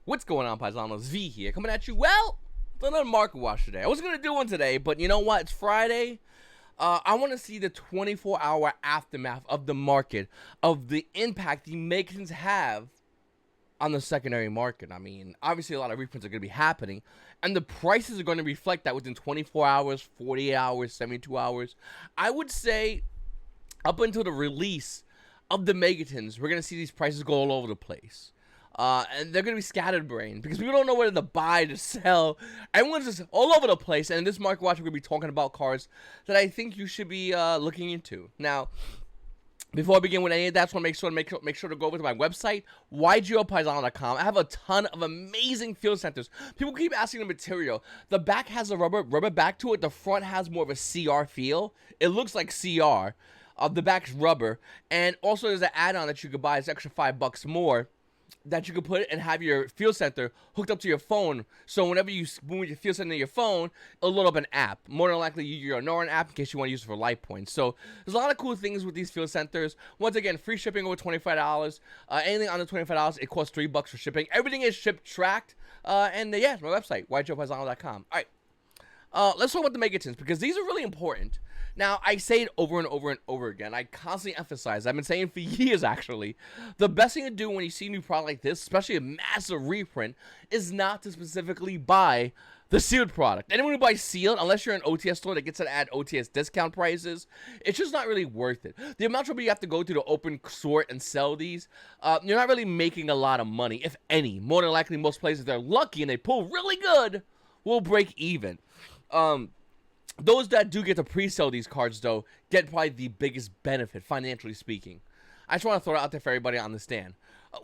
What's going on, Paisanos? V here, coming at you, well, with another market watch today. I wasn't going to do one today, but you know what? It's Friday. I want to see the 24-hour aftermath of the market, of the impact the MEGATINs have on the secondary market. I mean, obviously a lot of reprints are going to be happening, and the prices are going to reflect that within 24 hours, 48 hours, 72 hours. I would say up until the release of the MEGATINs, we're going to see these prices go all over the place. And they're going to be scattered brain because people don't know whether to buy, to sell. Everyone's just all over the place. And in this market watch, we're going to be talking about cards that I think you should be looking into. Now, before I begin with any of that, I just want to make sure to go over to my website, YGOPaisano.com. I have a ton of amazing field centers. People keep asking the material. The back has a rubber back to it. The front has more of a CR feel. It looks like CR. The back's rubber. And also there's an add-on that you could buy. It's extra $5 more, that you can put it and have your field center hooked up to your phone. So whenever you move your field center to your phone, it'll load up an app. More than likely, your Noran app in case you want to use it for light points. So there's a lot of cool things with these field centers. Once again, free shipping over $25. Anything under $25, it costs $3 for shipping. Everything is ship tracked. And yeah, my website, YGOPaisano.com. All right. Let's talk about the MEGATINs because these are really important. Now, I say it over and over and over again. I constantly emphasize, I've been saying for years actually, the best thing to do when you see a new product like this, especially a massive reprint, is not to specifically buy the sealed product. Anyone who buys sealed, unless you're an OTS store that gets it at OTS discount prices, it's just not really worth it. The amount of trouble you have to go through to open, sort, and sell these, you're not really making a lot of money, if any. More than likely, most places, if they're lucky and they pull really good, will break even. Those that do get to pre-sell these cards, though, get probably the biggest benefit, financially speaking. I just want to throw it out there for everybody to understand.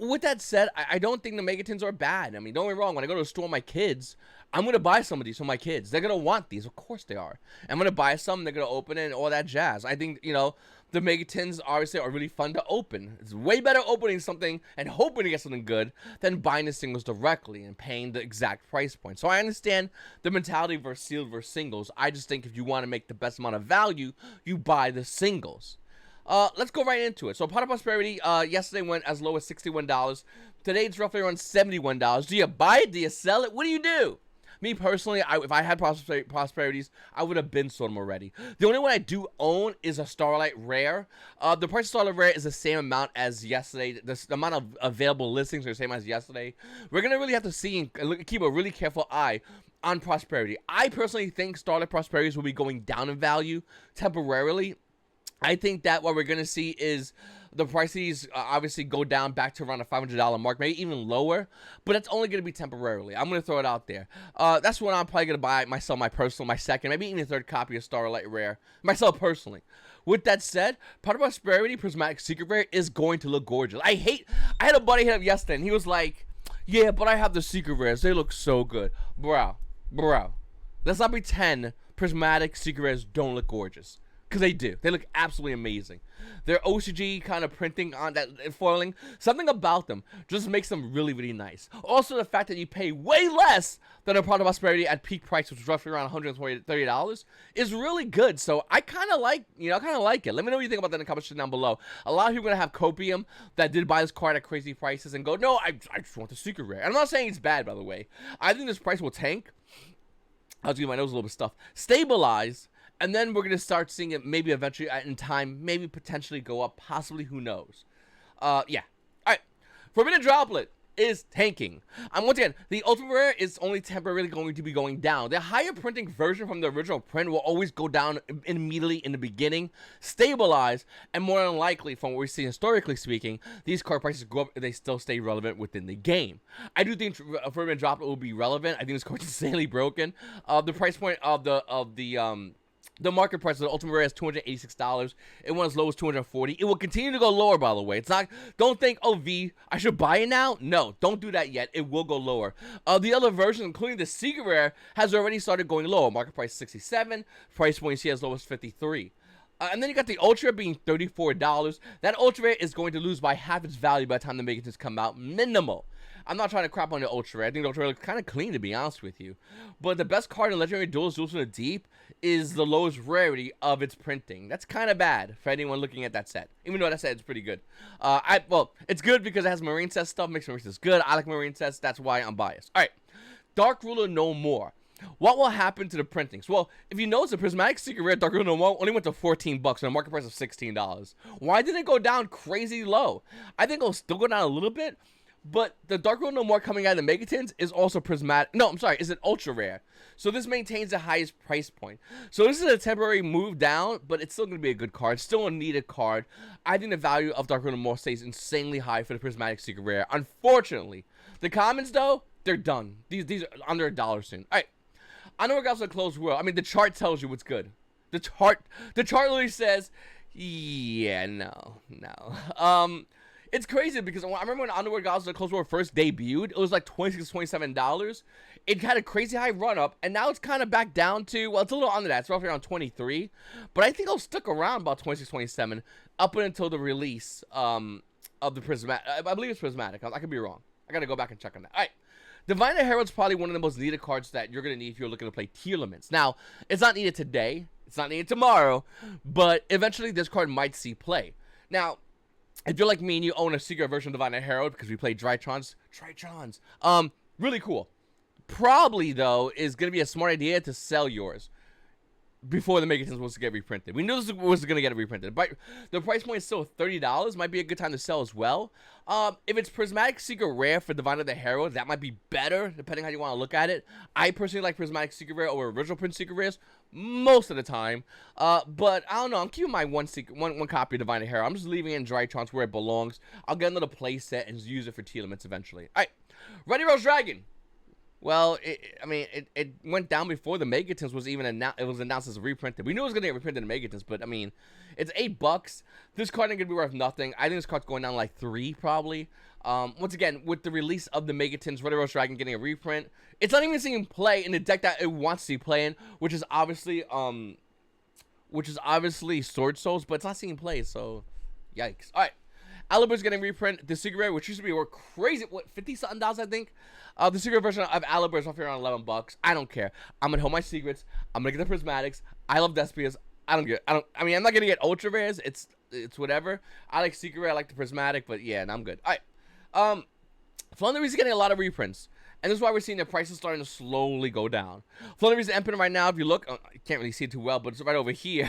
With that said, I don't think the MEGATINs are bad. I mean, don't get me wrong. When I go to a store with my kids, I'm going to buy some of these for my kids. They're going to want these. Of course they are. I'm going to buy some. They're going to open it and all that jazz. I think, you know, the MEGATINs obviously are really fun to open. It's way better opening something and hoping to get something good than buying the singles directly and paying the exact price point. So I understand the mentality versus sealed versus singles. I just think if you want to make the best amount of value, you buy the singles. Let's go right into it. So Pot of Prosperity yesterday went as low as $61. Today it's roughly around $71. Do you buy it? Do you sell it? What do you do? Me personally, if I had Prosperities, I would have been sold them already. The only one I do own is a Starlight Rare. The price of Starlight Rare is the same amount as yesterday. The amount of available listings are the same as yesterday. We're going to really have to see and keep a really careful eye on Prosperity. I personally think Starlight Prosperities will be going down in value temporarily. I think that what we're going to see is the prices obviously go down back to around the $500 mark, maybe even lower, but that's only going to be temporarily. I'm going to throw it out there. That's what I'm probably going to buy myself, my second, maybe even a third copy of Starlight Rare, myself personally. With that said, Pot of Prosperity Prismatic Secret Rare is going to look gorgeous. I had a buddy hit up yesterday, and he was like, yeah, but I have the Secret Rares. They look so good. Bro. Let's not pretend Prismatic Secret Rares don't look gorgeous. Because they do. They look absolutely amazing. Their OCG kind of printing on that foiling, something about them just makes them really, really nice. Also, the fact that you pay way less than a Pot of Prosperity at peak price, which is roughly around $130, is really good. So I kind of like, it. Let me know what you think about that in the comments down below. A lot of people are going to have copium that did buy this card at crazy prices and go, no, I just want the Secret Rare. And I'm not saying it's bad, by the way. I think this price will tank. I'll give my nose a little bit of stuff. Stabilize. And then we're going to start seeing it maybe eventually in time, maybe potentially go up, possibly, who knows. Yeah. All right. Forbidden Droplet is tanking. Once again, the Ultimate Rare is only temporarily going to be going down. The higher printing version from the original print will always go down immediately in the beginning, stabilize, and more than likely, from what we see historically speaking, these card prices go up and they still stay relevant within the game. I do think Forbidden Droplet will be relevant. I think this card is insanely broken. The price point of the market price of the Ultimate Rare is $286. It went as low as $240. It will continue to go lower, by the way. It's not. Don't think, oh, V, I should buy it now. No, don't do that yet. It will go lower. The other versions, including the Secret Rare, has already started going lower. Market price $67. Price point you see as low as $53. And then you got the Ultra being $34. That Ultra Rare is going to lose by half its value by the time the MEGATINs come out. Minimal. I'm not trying to crap on the Ultra Rare. I think the Ultra Rare looks kind of clean, to be honest with you. But the best card in Legendary Duelist, Duels from the Deep, is the lowest rarity of its printing. That's kind of bad for anyone looking at that set. Even though that set is pretty good. Well, it's good because it has Marine set stuff, makes Marine sets good. I like Marine sets, that's why I'm biased. Alright, Dark Ruler No More. What will happen to the printings? Well, if you notice, the Prismatic Secret Rare Dark Ruler No More only went to $14 on a market price of $16. Why didn't it go down crazy low? I think it'll still go down a little bit, but the Dark Ruler No More coming out of the Megatins is also Prismatic. No, I'm sorry, is an Ultra Rare. So this maintains the highest price point. So this is a temporary move down, but it's still going to be a good card. Still a needed card. I think the value of Dark Ruler No More stays insanely high for the Prismatic Secret Rare. Unfortunately, the commons, though, they're done. These are under $1 soon. All right. I know we're going to close world. I mean, the chart tells you what's good. The chart literally says, yeah, no. It's crazy because I remember when Underworld Gods of the Closed World first debuted, it was like $26, $27. It had a crazy high run up, and now it's kind of back down to, well, it's a little under that. It's roughly around 23, but I think it'll stick around about 26, 27 up until the release of the Prismatic. I believe it's Prismatic. I could be wrong. I got to go back and check on that. All right. Divine Herald's probably one of the most needed cards that you're going to need if you're looking to play tier limits. Now, it's not needed today. It's not needed tomorrow. But eventually, this card might see play. Now, if you're like me and you own a secret version of Divine Herald because we play Drytrons, really cool. Probably, though, is going to be a smart idea to sell yours before the Megatins was to get reprinted. We knew this was going to get reprinted, but the price point is still $30. Might be a good time to sell as well. If it's Prismatic Secret Rare for Divine of the Herald, that might be better, depending how you want to look at it. I personally like Prismatic Secret Rare over original print Secret Rares most of the time. But I don't know. I'm keeping my one copy of Divine of the Herald. I'm just leaving it in Drytrons where it belongs. I'll get another play set and use it for tier limits eventually. All right, Ready Rose Dragon. Well, it went down before the Megatins was even announced. It was announced as reprinted. We knew it was going to get reprinted in Megatins, but I mean, it's $8. This card ain't going to be worth nothing. I think this card's going down like 3 probably. Once again, with the release of the Megatins, Red Rose Dragon getting a reprint, it's not even seeing play in the deck that it wants to see play in, which is obviously Sword Souls, but it's not seeing play. So, yikes! All right. Alibaba's getting reprint. The Secret Rare, which used to be worth crazy, what, $50-something, I think? The Secret version of Alibaba is roughly around $11. I don't care. I'm gonna hold my secrets. I'm gonna get the Prismatics. I love Despias. I mean, I'm not gonna get Ultra Rares. It's whatever. I like Secret Rare. I like the Prismatic, but yeah, and I'm good. All right. Flundery's getting a lot of reprints. And this is why we're seeing the prices starting to slowly go down. Flundery's Emperor right now, if you look, you can't really see it too well, but it's right over here.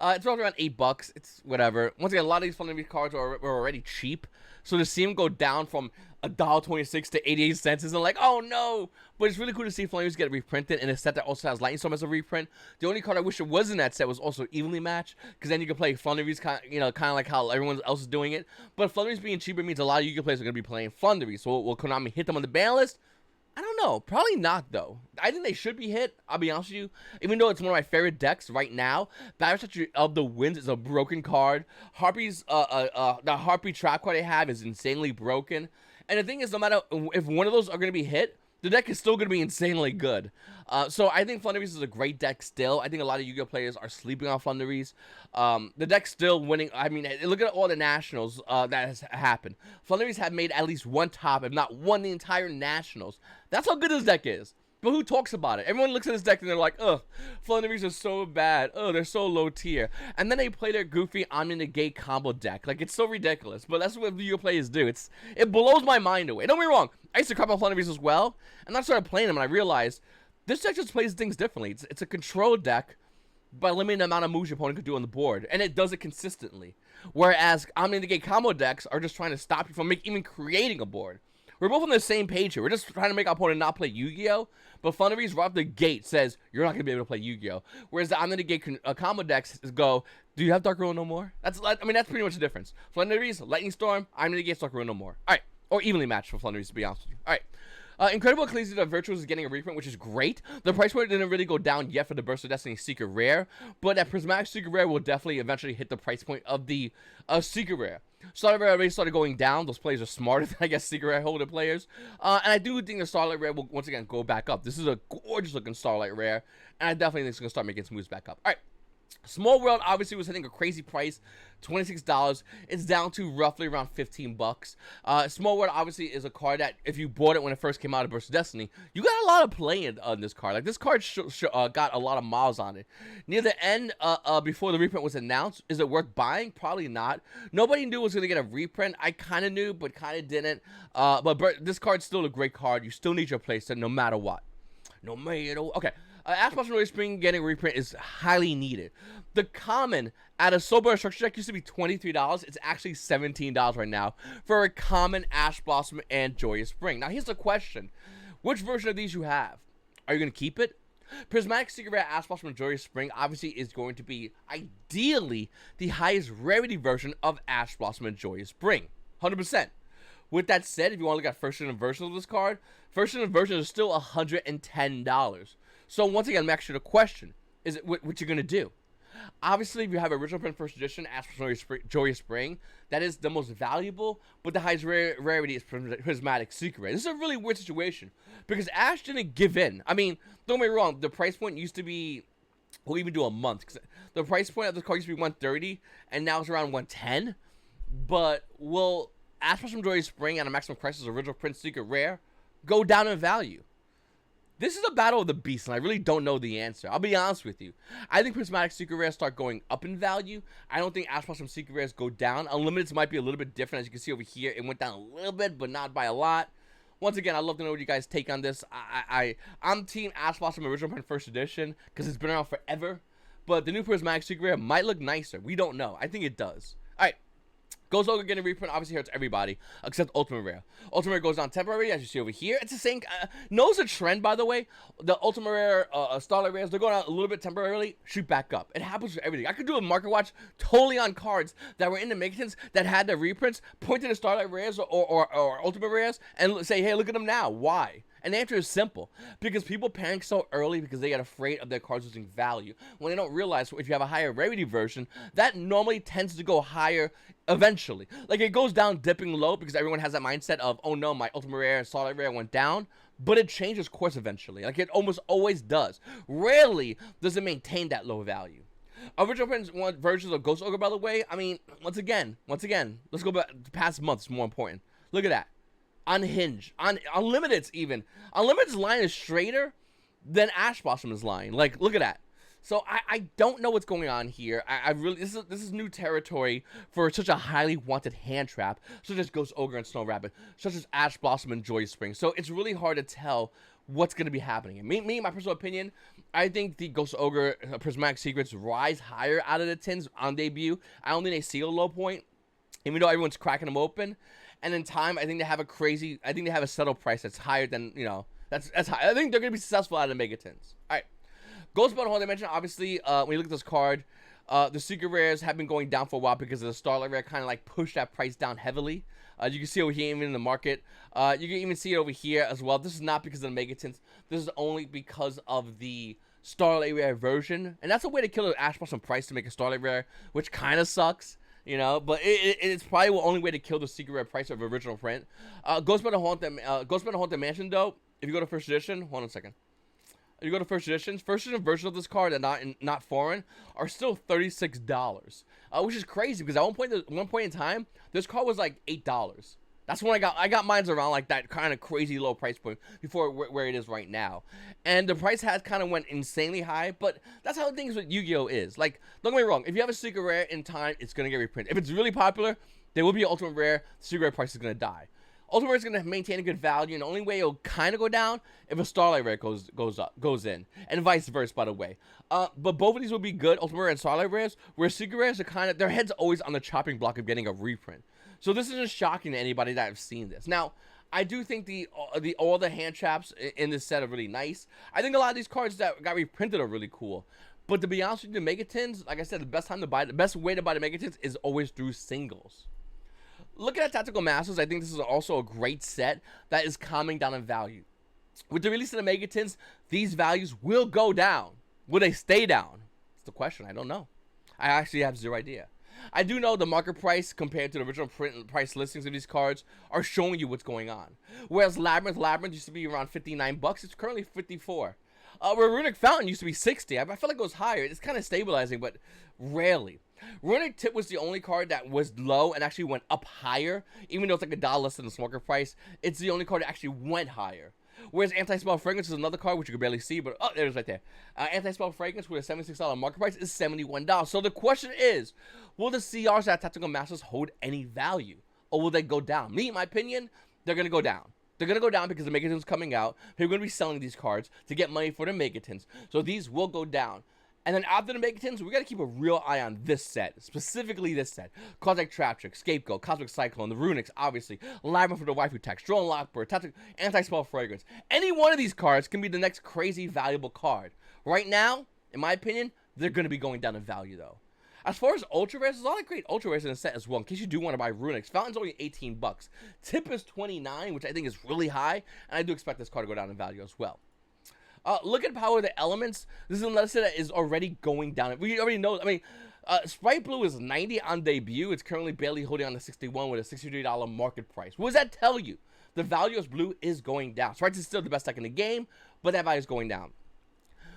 It's roughly around $8. It's whatever. Once again, a lot of these Flundery cards are already cheap. So to see them go down from $1.26 to 88 cents isn't like, oh no. But it's really cool to see Flundery's get reprinted in a set that also has Lightning Storm as a reprint. The only card I wish it was in that set was also evenly matched, because then you can play Flundery's kind of like how everyone else is doing it. But Flundery's being cheaper means a lot of Yu-Gi-Oh players are going to be playing Flundery. So will Konami hit them on the ban list? I don't know. Probably not, though. I think they should be hit. I'll be honest with you. Even though it's one of my favorite decks right now, Battle Statue of the Winds is a broken card. Harpy's, the Harpy trap card they have is insanely broken. And the thing is, no matter if one of those are going to be hit, the deck is still going to be insanely good. So I think Flunderies is a great deck still. I think a lot of Yu-Gi-Oh players are sleeping on Flunderies. The deck's still winning. I mean, look at all the Nationals that has happened. Flunderies have made at least one top, if not won the entire Nationals. That's how good this deck is. But who talks about it? Everyone looks at this deck and they're like, ugh, Flunderies are so bad. Oh, they're so low tier. And then they play their goofy Omni-Negate combo deck. Like, it's so ridiculous. But that's what Yu-Gi-Oh players do. It blows my mind away. Don't get me wrong. I used to crap on Flunderies as well. And then I started playing them and I realized this deck just plays things differently. It's a control deck by limiting the amount of moves your opponent can do on the board. And it does it consistently. Whereas Omni-Negate combo decks are just trying to stop you from even creating a board. We're both on the same page here. We're just trying to make our opponent not play Yu-Gi-Oh! But Flunderies right off the gate says, you're not going to be able to play Yu-Gi-Oh! Whereas the Omni-Negate combo decks go, do you have Dark Ruler no more? That's pretty much the difference. Flunderies, Lightning Storm, Omni-Negate, Dark Ruler no more. Alright. Or evenly matched for Flunderies, to be honest with you. Alright. Incredible Ecclesia of Virtuos is getting a reprint, which is great. The price point didn't really go down yet for the Burst of Destiny Secret Rare, but that Prismatic Secret Rare will definitely eventually hit the price point of the Secret Rare. Starlight Rare already started going down. Those players are smarter than, I guess, Secret Rare holder players. And I do think the Starlight Rare will, once again, go back up. This is a gorgeous-looking Starlight Rare, and I definitely think it's going to start making its moves back up. All right. Small World obviously was hitting a crazy price, $26. It's down to roughly around 15 bucks. Small World obviously is a card that if you bought it when it first came out of Burst of Destiny, you got a lot of play on this card. Like this card got a lot of miles on it. Near the end, before the reprint was announced, is it worth buying? Probably not. Nobody knew it was gonna get a reprint. I kind of knew, but kind of didn't. But this card's still a great card. You still need your playset no matter what. No matter what. Okay. Ash Blossom Royal Spring getting a reprint is highly needed. The common at a Soulburner structure deck used to be $23. It's actually $17 right now for a common Ash Blossom and Joyous Spring. Now here's the question: which version of these you have? Are you gonna keep it? Prismatic Secret Rare Ash Blossom and Joyous Spring obviously is going to be ideally the highest rarity version of Ash Blossom and Joyous Spring, 100%. With that said, if you want to look at first edition version of this card, first edition version is still $110. So once again, let me ask you the question: is it what you're gonna do? Obviously, if you have original print first edition, Ash for Joyous Spring, that is the most valuable, but the highest rarity is Prismatic Secret Rare. This is a really weird situation because Ash didn't give in. I mean, don't get me wrong, the price point used to be, we'll even do a month. The price point of the card used to be $130, and now it's around $110. But will Ash from Joyous Spring and a maximum crisis original print Secret Rare go down in value? This is a battle of the beasts, and I really don't know the answer. I'll be honest with you. I think Prismatic Secret Rares start going up in value. I don't think Ash Blossom Secret Rares go down. Unlimiteds might be a little bit different. As you can see over here, it went down a little bit, but not by a lot. Once again, I'd love to know what you guys take on this. I'm team Ash Blossom Original Print First Edition because it's been around forever. But the new Prismatic Secret Rare might look nicer. We don't know. I think it does. All right. Ghost Ogre getting a reprint obviously hurts everybody except Ultimate Rare. Ultimate Rare goes down temporary, as you see over here. It's the same. Knows a trend, by the way. The Ultimate Rare, Starlight Rares, they're going out a little bit temporarily, shoot back up. It happens for everything. I could do a market watch totally on cards that were in the Megatins that had the reprints, point to the Starlight Rares or Ultimate Rares, and say, hey, look at them now. Why? And the answer is simple. Because people panic so early because they get afraid of their cards losing value. When they don't realize if you have a higher rarity version, that normally tends to go higher eventually. Like it goes down dipping low because everyone has that mindset of, oh no, my Ultimate Rare and Starlight Rare went down. But it changes course eventually. Like it almost always does. Rarely does it maintain that low value. Original print versions of Ghost Ogre, by the way, I mean, once again, let's go back to past months, more important. Look at that. Unhinged, Unlimited's even. Unlimited's line is straighter than Ash Blossom's line. Like, look at that. So I don't know what's going on here. I really this is new territory for such a highly wanted hand trap, such as Ghost Ogre and Snow Rabbit, such as Ash Blossom and Joyous Spring. So it's really hard to tell what's going to be happening. And me, my personal opinion, I think the Ghost Ogre Prismatic Secrets rise higher out of the tins on debut. I don't think they see a low point, even though everyone's cracking them open. And in time, I think they have a settle price that's higher than, you know, that's high. I think they're going to be successful out of the Megatins. All right. Ghostbuttonhole, I mentioned, obviously, when you look at this card, the Secret Rares have been going down for a while because of the Starlight Rare kind of like pushed that price down heavily. You can see over here, even in the market. You can even see it over here as well. This is not because of the Megatins. This is only because of the Starlight Rare version. And that's a way to kill the Ash Blossom price to make a Starlight Rare, which kind of sucks. You know, but it's probably the only way to kill the Secret Rare price of original print. Ghostbuttonhole Mansion, though, if you go to first edition, hold on a second. If you go to first edition versions of this card and not foreign are still $36, which is crazy because at one point in time, this card was like $8. That's when I got mines around like that kind of crazy low price point before where it is right now. And the price has kind of went insanely high, but that's how things with Yu-Gi-Oh! Is. Like, don't get me wrong, if you have a Secret Rare in time, it's going to get reprinted. If it's really popular, there will be an Ultimate Rare, the Secret Rare price is going to die. Ultimate Rare is going to maintain a good value, and the only way it'll kind of go down if a Starlight Rare goes in, and vice versa, by the way. But both of these will be good, Ultimate Rare and Starlight Rares, where Secret Rares are kind of, their head's always on the chopping block of getting a reprint. So this isn't shocking to anybody that have seen this. Now, I do think all the hand traps in this set are really nice. I think a lot of these cards that got reprinted are really cool. But to be honest with you, the Megatins, like I said, the best way to buy the Megatins is always through singles. Looking at Tactical Masters, I think this is also a great set that is calming down in value. With the release of the Megatins, these values will go down. Will they stay down? That's the question. I don't know. I actually have zero idea. I do know the market price compared to the original print price listings of these cards are showing you what's going on. Whereas Labyrinth used to be around $59. It's currently $54. Where Runic Fountain used to be 60. I feel like it goes higher. It's kind of stabilizing, but rarely. Runic Tip was the only card that was low and actually went up higher, even though it's like $1 less than the smoker price. It's the only card that actually went higher. Whereas Anti-Spell Fragrance is another card, which you can barely see, but oh, there it is right there. Anti-Spell Fragrance with a $76 market price is $71. So the question is, will the CRs that Tactical Masters hold any value? Or will they go down? Me, in my opinion, they're going to go down. They're going to go down because the Megatins coming out. People are going to be selling these cards to get money for the Megatins. So these will go down. And then after the Megatins, we got to keep a real eye on this set. Specifically this set. Cards like Trap Trick, Scapegoat, Cosmic Cyclone, the Runics, obviously. Labyrinth for the Waifu Text, Drone Lockbird, Anti-Spell Fragrance. Any one of these cards can be the next crazy valuable card. Right now, in my opinion, they're going to be going down in value though. As far as Ultra Rares, there's a lot of great Ultra Rares in the set as well, in case you do want to buy Runics. Fountain's only 18 bucks. Tip is 29, which I think is really high, and I do expect this card to go down in value as well. Look at Power of the Elements. This is another set that is already going down. We already know, I mean, Sprite Blue is 90 on debut. It's currently barely holding on to 61 with a $63 market price. What does that tell you? The value of Blue is going down. Sprite is still the best deck in the game, but that value is going down.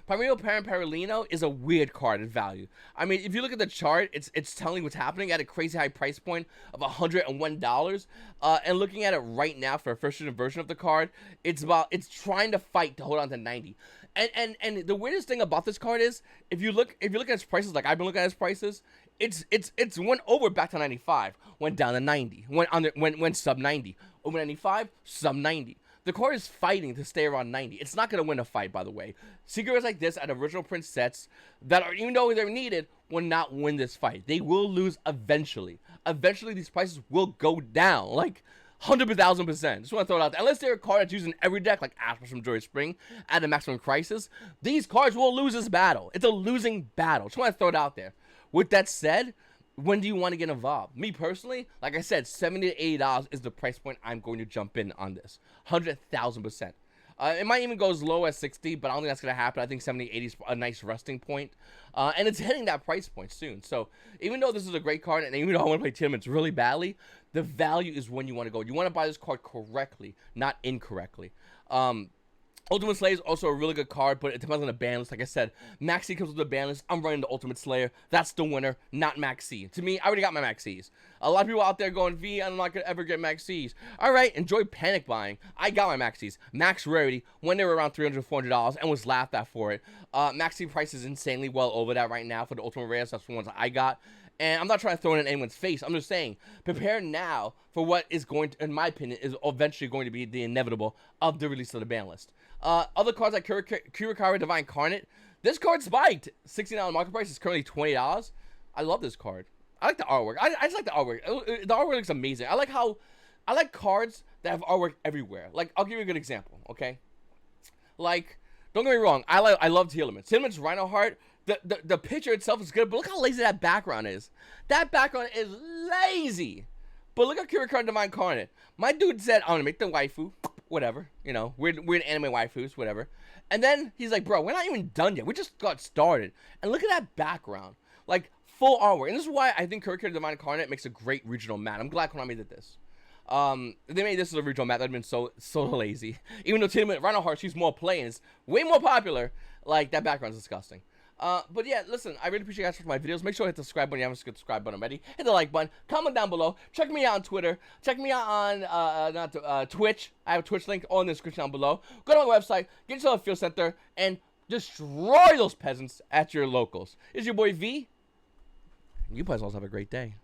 Primeval Parent Paralino is a weird card in value. I mean, if you look at the chart, it's telling what's happening at a crazy high price point of $101. And looking at it right now for a first version of the card, it's trying to fight to hold on to 90. And the weirdest thing about this card is if you look at its prices, like I've been looking at its prices, it's went over back to 95, went down to 90, went sub 90, over 95, sub 90. The card is fighting to stay around 90. It's not going to win a fight, by the way. Secrets like this at original print sets that are, even though they're needed, will not win this fight. They will lose eventually. Eventually, these prices will go down, like 100,000%. Just want to throw it out there. Unless they're a card that's used in every deck, like Aspers from Joyous Spring at a Maximum Crisis, these cards will lose this battle. It's a losing battle. Just want to throw it out there. With that said, when do you want to get involved? Me personally, like I said, $70 to $80 is the price point I'm going to jump in on this. 100,000%. It might even go as low as 60, but I don't think that's going to happen. I think 70, 80 is a nice resting point. And it's hitting that price point soon. So even though this is a great card, and even though I want to play tournaments really badly, the value is when you want to go. You want to buy this card correctly, not incorrectly. Ultimate Slayer is also a really good card, but it depends on the ban list. Like I said, Maxi comes with the ban list. I'm running the Ultimate Slayer. That's the winner, not Maxi. To me, I already got my Maxis. A lot of people out there going, V, I'm not going to ever get Maxis. All right, enjoy panic buying. I got my Maxis. Max rarity when they were around $300, $400 and was laughed at for it. Maxi price is insanely well over that right now for the Ultimate Rares. That's the ones I got. And I'm not trying to throw it in anyone's face. I'm just saying, prepare now for what is going to, in my opinion, is eventually going to be the inevitable of the release of the ban list. Other cards like Kurikara Divine Incarnate. This card spiked. $69 market price is currently $20. I love this card. I like the artwork. I just like the artwork. The artwork looks amazing. I like cards that have artwork everywhere. Like, I'll give you a good example, okay? Like, don't get me wrong. I love Telements. Telements Rhino Heart. The picture itself is good, but look how lazy that background is. That background is lazy. But look at Kurikara Divine Incarnate. My dude said, I'm going to make the waifu. Whatever. You know, weird anime waifus, whatever. And then he's like, bro, we're not even done yet. We just got started. And look at that background. Like, full artwork. And this is why I think Kurikara Divine Incarnate makes a great regional mat. I'm glad Konami did this. They made this as a regional mat. That would have been so lazy. Even though Tenement Rhino Heart, she's more playing. It's way more popular. Like, that background's disgusting. But yeah, listen, I really appreciate you guys watching my videos. Make sure to hit the subscribe button. You haven't hit the subscribe button already. Hit the like button. Comment down below. Check me out on Twitter. Check me out on Twitch. I have a Twitch link all in the description down below. Go to my website, get yourself a field center, and destroy those peasants at your locals. It's your boy V. You guys also have a great day.